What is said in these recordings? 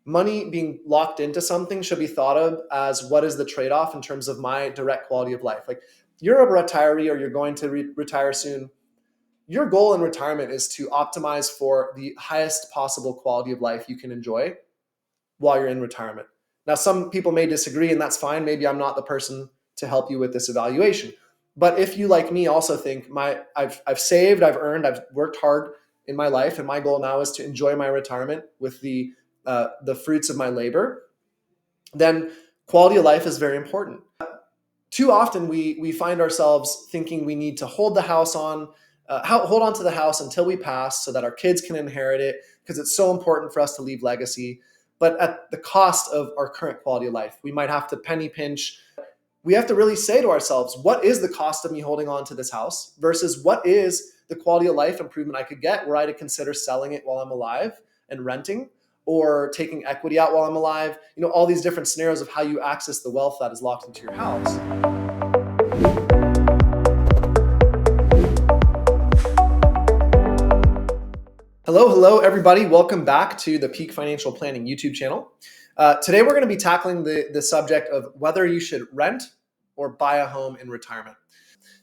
money being locked into something should be thought of as what is the trade-off in terms of my direct quality of life. Like, you're a retiree or you're going to retire soon. Your goal in retirement is to optimize for the highest possible quality of life you can enjoy while you're in retirement. Now, some people may disagree, and that's fine. Maybe I'm not the person to help you with this evaluation. But if you, like me, also think I've saved, I've earned, I've worked hard in my life, and my goal now is to enjoy my retirement with the fruits of my labor, then quality of life is very important. Too often we find ourselves thinking we need to hold on to the house until we pass so that our kids can inherit it, because it's so important for us to leave legacy, but at the cost of our current quality of life. We might have to penny pinch. We have to really say to ourselves, what is the cost of me holding on to this house versus what is the quality of life improvement I could get were I to consider selling it while I'm alive and renting, or taking equity out while I'm alive. All these different scenarios of how you access the wealth that is locked into your house. Hello, everybody. Welcome back to the Peak Financial Planning YouTube channel. Today, we're going to be tackling the subject of whether you should rent or buy a home in retirement.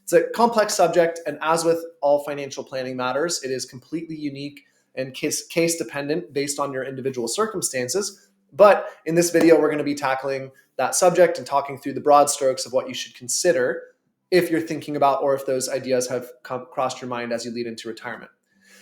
It's a complex subject, and as with all financial planning matters, it is completely unique and case dependent based on your individual circumstances. But in this video, we're going to be tackling that subject and talking through the broad strokes of what you should consider if you're thinking about, or if those ideas have crossed your mind as you lead into retirement.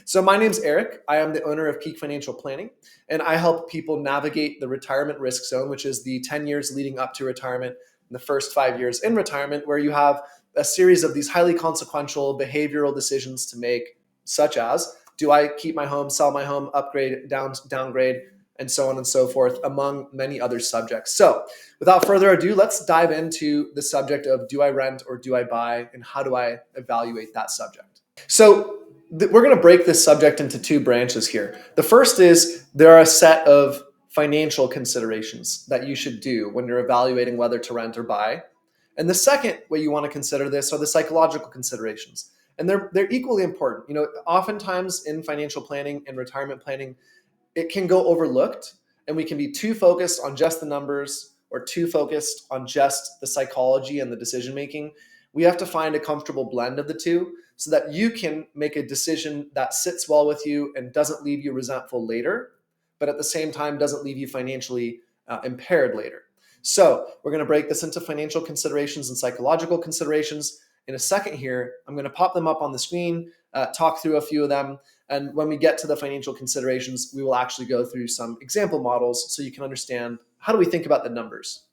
So my name's Eric. I am the owner of Peak Financial Planning, and I help people navigate the retirement risk zone, which is the 10 years leading up to retirement and the first 5 years in retirement, where you have a series of these highly consequential behavioral decisions to make, such as, do I keep my home, sell my home, upgrade, downgrade, and so on and so forth, among many other subjects. So without further ado, let's dive into the subject of, do I rent or do I buy, and how do I evaluate that subject? So we're going to break this subject into two branches here. The first is, there are a set of financial considerations that you should do when you're evaluating whether to rent or buy. And the second way you want to consider this are the psychological considerations. And they're equally important. Oftentimes in financial planning and retirement planning, it can go overlooked, and we can be too focused on just the numbers or too focused on just the psychology and the decision making. We have to find a comfortable blend of the two so that you can make a decision that sits well with you and doesn't leave you resentful later, but at the same time doesn't leave you financially impaired later. So we're going to break this into financial considerations and psychological considerations. In a second here, I'm going to pop them up on the screen, talk through a few of them. And when we get to the financial considerations, we will actually go through some example models so you can understand, how do we think about the numbers?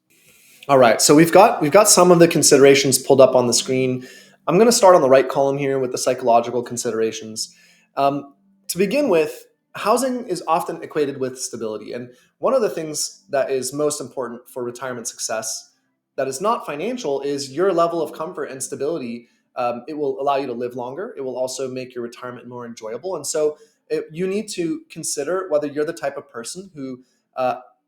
All right, so we've got some of the considerations pulled up on the screen. I'm going to start on the right column here with the psychological considerations. To begin with, housing is often equated with stability. And one of the things that is most important for retirement success that is not financial is your level of comfort and stability. It will allow you to live longer. It will also make your retirement more enjoyable. And so you need to consider whether you're the type of person who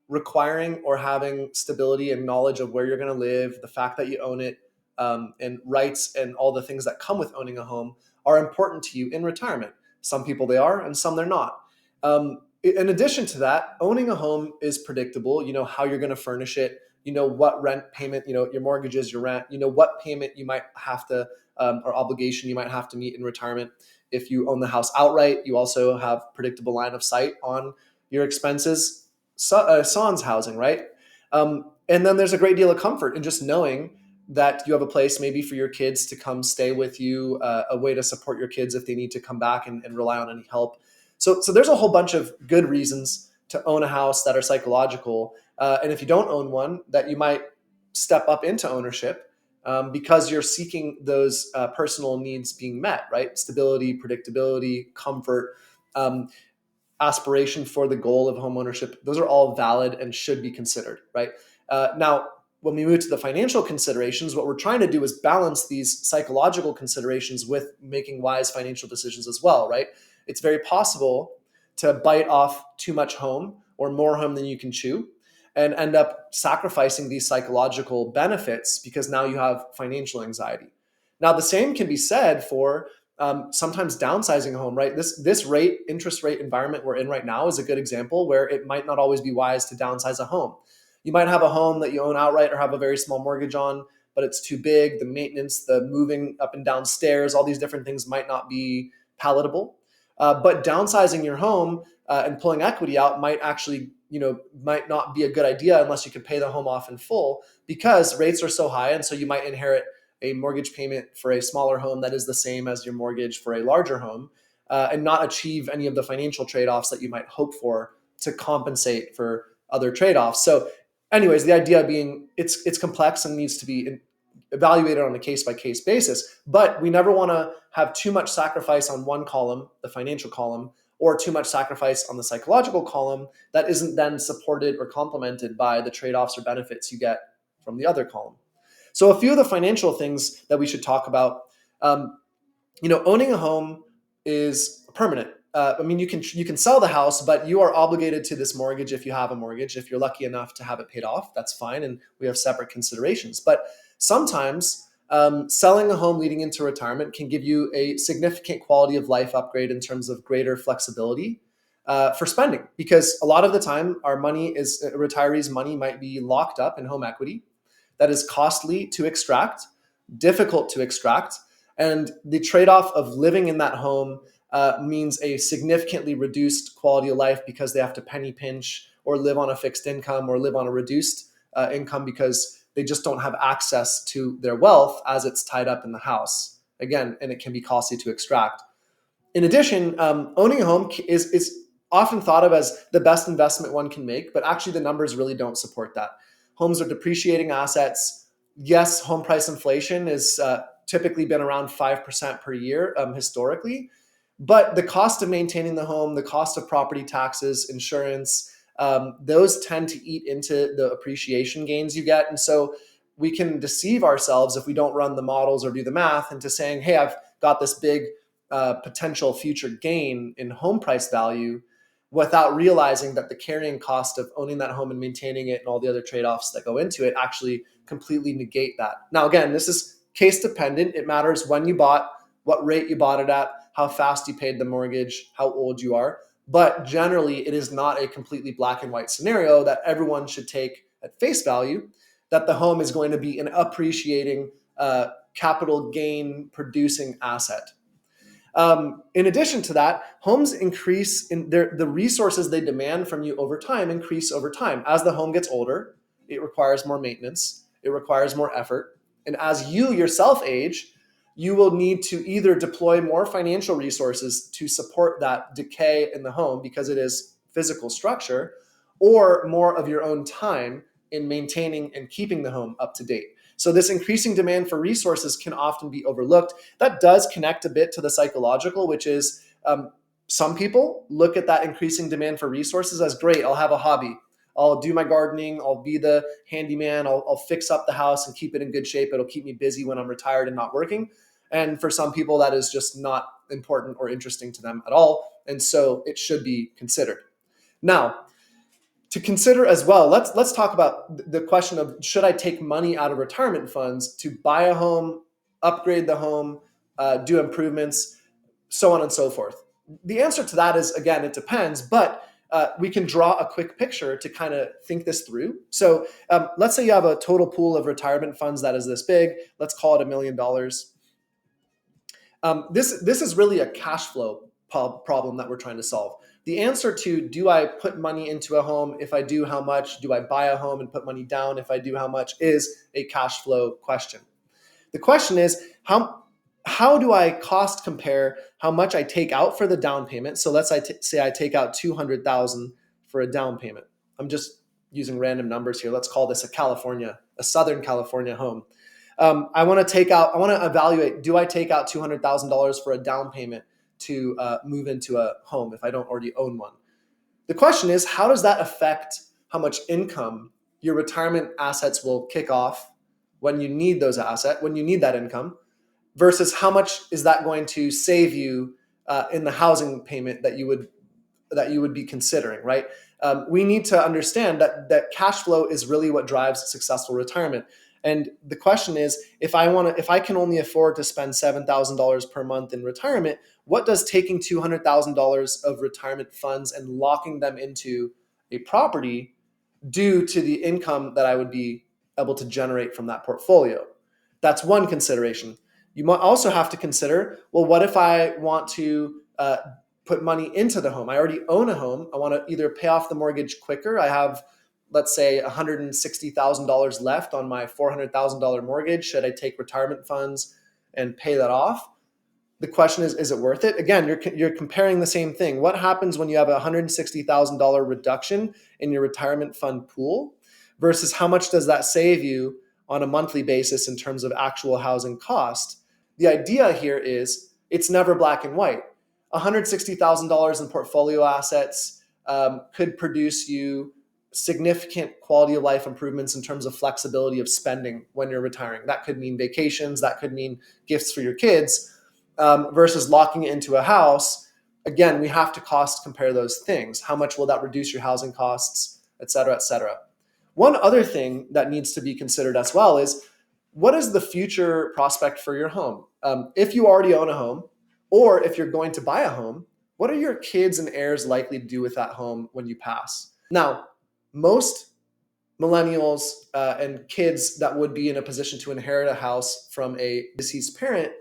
requiring or having stability and knowledge of where you're going to live, the fact that you own it, and rights and all the things that come with owning a home are important to you in retirement. Some people they are, and some they're not. In addition to that, owning a home is predictable. You know how you're going to furnish it. You know what rent payment, your mortgages, your rent, what payment you might have to, or obligation you might have to meet in retirement. If you own the house outright, you also have predictable line of sight on your expenses, sans housing, right? And then there's a great deal of comfort in just knowing that you have a place maybe for your kids to come stay with you, a way to support your kids if they need to come back and rely on any help. So there's a whole bunch of good reasons to own a house that are psychological. And if you don't own one, that you might step up into ownership because you're seeking those personal needs being met, right? Stability, predictability, comfort, aspiration for the goal of home ownership. Those are all valid and should be considered, right? Now, when we move to the financial considerations, what we're trying to do is balance these psychological considerations with making wise financial decisions as well, right? It's very possible to bite off too much home or more home than you can chew and end up sacrificing these psychological benefits because now you have financial anxiety. Now, the same can be said for sometimes downsizing a home, right? This interest rate environment we're in right now is a good example where it might not always be wise to downsize a home. You might have a home that you own outright or have a very small mortgage on, but it's too big. The maintenance, the moving up and down stairs, all these different things might not be palatable. But downsizing your home and pulling equity out might actually, might not be a good idea unless you can pay the home off in full, because rates are so high. And so you might inherit a mortgage payment for a smaller home that is the same as your mortgage for a larger home, and not achieve any of the financial trade-offs that you might hope for to compensate for other trade-offs. So anyways, the idea being it's complex and needs to be evaluated on a case-by-case basis, but we never want to have too much sacrifice on one column, the financial column, or too much sacrifice on the psychological column that isn't then supported or complemented by the trade-offs or benefits you get from the other column. So a few of the financial things that we should talk about, owning a home is permanent. You can sell the house, but you are obligated to this mortgage if you have a mortgage. If you're lucky enough to have it paid off, that's fine, and we have separate considerations. But sometimes selling a home leading into retirement can give you a significant quality of life upgrade in terms of greater flexibility for spending, because a lot of the time retirees' money might be locked up in home equity that is costly to extract, difficult to extract, and the trade-off of living in that home means a significantly reduced quality of life because they have to penny pinch or live on a fixed income or live on a reduced income because they just don't have access to their wealth as it's tied up in the house. Again, and it can be costly to extract. In addition, owning a home is often thought of as the best investment one can make, but actually the numbers really don't support that. Homes are depreciating assets. Yes, home price inflation has typically been around 5% per year historically, but the cost of maintaining the home, the cost of property taxes, insurance, those tend to eat into the appreciation gains you get. And so we can deceive ourselves if we don't run the models or do the math into saying, hey, I've got this big potential future gain in home price value, without realizing that the carrying cost of owning that home and maintaining it and all the other trade-offs that go into it actually completely negate that. Now, again, this is case dependent. It matters when you bought, what rate you bought it at, how fast you paid the mortgage, how old you are. But generally, it is not a completely black and white scenario that everyone should take at face value, that the home is going to be an appreciating capital gain producing asset. In addition to that, homes increase in the resources they demand from you over time increase over time. As the home gets older, it requires more maintenance, it requires more effort. And as you yourself age, you will need to either deploy more financial resources to support that decay in the home because it is physical structure, or more of your own time in maintaining and keeping the home up to date. So this increasing demand for resources can often be overlooked. That does connect a bit to the psychological, which is some people look at that increasing demand for resources as great. I'll have a hobby. I'll do my gardening. I'll be the handyman. I'll fix up the house and keep it in good shape. It'll keep me busy when I'm retired and not working. And for some people, that is just not important or interesting to them at all. And so it should be considered. Now, to consider as well, let's talk about the question of, should I take money out of retirement funds to buy a home, upgrade the home, do improvements, so on and so forth? The answer to that is, again, it depends, but we can draw a quick picture to kind of think this through. So let's say you have a total pool of retirement funds that is this big. Let's call it $1 million. This is really a cash flow problem that we're trying to solve. The answer to, do I put money into a home? If I do, how much? Do I buy a home and put money down? If I do, how much? Is a cash flow question. The question is, how do I cost compare how much I take out for the down payment? So let's say I take out $200,000 for a down payment. I'm just using random numbers here. Let's call this a Southern California home. I want to evaluate, do I take out $200,000 for a down payment to move into a home if I don't already own one? The question is, how does that affect how much income your retirement assets will kick off when you need that income, versus how much is that going to save you in the housing payment that you would be considering, right? We need to understand that cash flow is really what drives successful retirement. And the question is, if I can only afford to spend $7,000 per month in retirement, what does taking $200,000 of retirement funds and locking them into a property do to the income that I would be able to generate from that portfolio? That's one consideration. You might also have to consider, well, what if I want to put money into the home? I already own a home. I want to either pay off the mortgage quicker. I have, let's say, $160,000 left on my $400,000 mortgage. Should I take retirement funds and pay that off? The question is it worth it? Again, you're comparing the same thing. What happens when you have a $160,000 reduction in your retirement fund pool versus how much does that save you on a monthly basis in terms of actual housing cost? The idea here is it's never black and white. $160,000 in portfolio assets could produce you significant quality of life improvements in terms of flexibility of spending when you're retiring. That could mean vacations, that could mean gifts for your kids. Versus locking it into a house. Again, we have to cost compare those things. How much will that reduce your housing costs, et cetera, et cetera. One other thing that needs to be considered as well is, what is the future prospect for your home? If you already own a home, or if you're going to buy a home, what are your kids and heirs likely to do with that home when you pass? Now, most millennials and kids that would be in a position to inherit a house from a deceased parent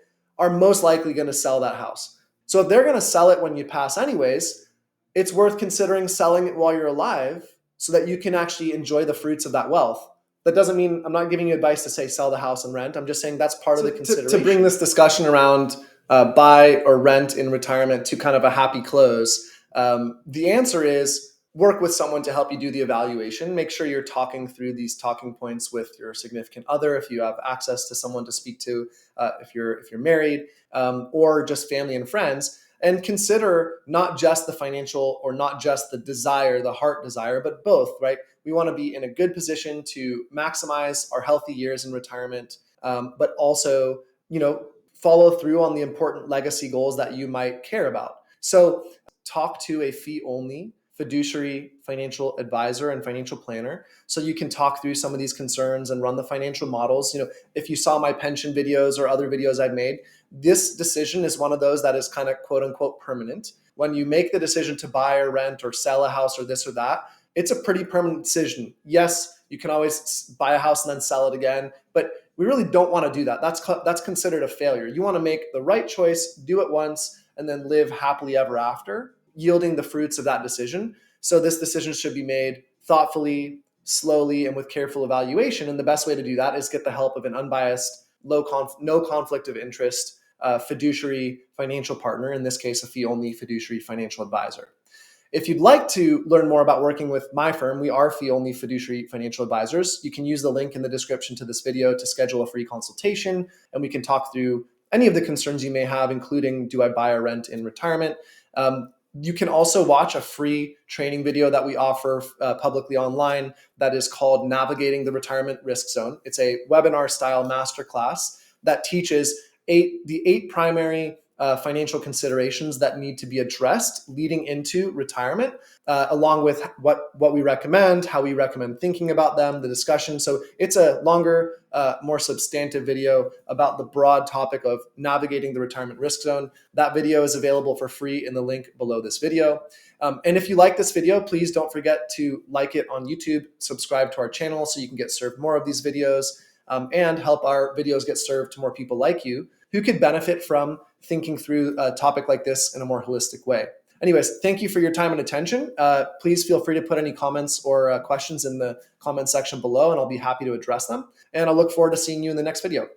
are most likely going to sell that house. So if they're going to sell it when you pass anyways, it's worth considering selling it while you're alive so that you can actually enjoy the fruits of that wealth. That doesn't mean, I'm not giving you advice to say sell the house and rent. I'm just saying that's part of the consideration. To bring this discussion around buy or rent in retirement to kind of a happy close, the answer is work with someone to help you do the evaluation. Make sure you're talking through these talking points with your significant other, if you have access to someone to speak to, if you're married, or just family and friends. And consider not just the financial or not just the desire, the heart desire, but both, right? We want to be in a good position to maximize our healthy years in retirement, but also, follow through on the important legacy goals that you might care about. So talk to a fee-only fiduciary financial advisor and financial planner so you can talk through some of these concerns and run the financial models. If you saw my pension videos or other videos I've made, this decision is one of those that is kind of quote unquote permanent. When you make the decision to buy or rent or sell a house or this or that, it's a pretty permanent decision. Yes, you can always buy a house and then sell it again, but we really don't want to do that. That's considered a failure. You want to make the right choice, do it once, and then live happily ever after, yielding the fruits of that decision. So this decision should be made thoughtfully, slowly, and with careful evaluation. And the best way to do that is get the help of an unbiased, no conflict of interest fiduciary financial partner, in this case, a fee-only fiduciary financial advisor. If you'd like to learn more about working with my firm, we are fee-only fiduciary financial advisors. You can use the link in the description to this video to schedule a free consultation, and we can talk through any of the concerns you may have, including, do I buy or rent in retirement? You can also watch a free training video that we offer publicly online that is called Navigating the Retirement Risk Zone. It's a webinar-style masterclass that teaches the eight primary financial considerations that need to be addressed leading into retirement, along with what we recommend, how we recommend thinking about them, the discussion. So it's a longer, more substantive video about the broad topic of navigating the retirement risk zone. That video is available for free in the link below this video. And if you like this video, please don't forget to like it on YouTube, subscribe to our channel so you can get served more of these videos, and help our videos get served to more people like you who could benefit from thinking through a topic like this in a more holistic way. Anyways, thank you for your time and attention. Please feel free to put any comments or questions in the comment section below, and I'll be happy to address them. And I look forward to seeing you in the next video.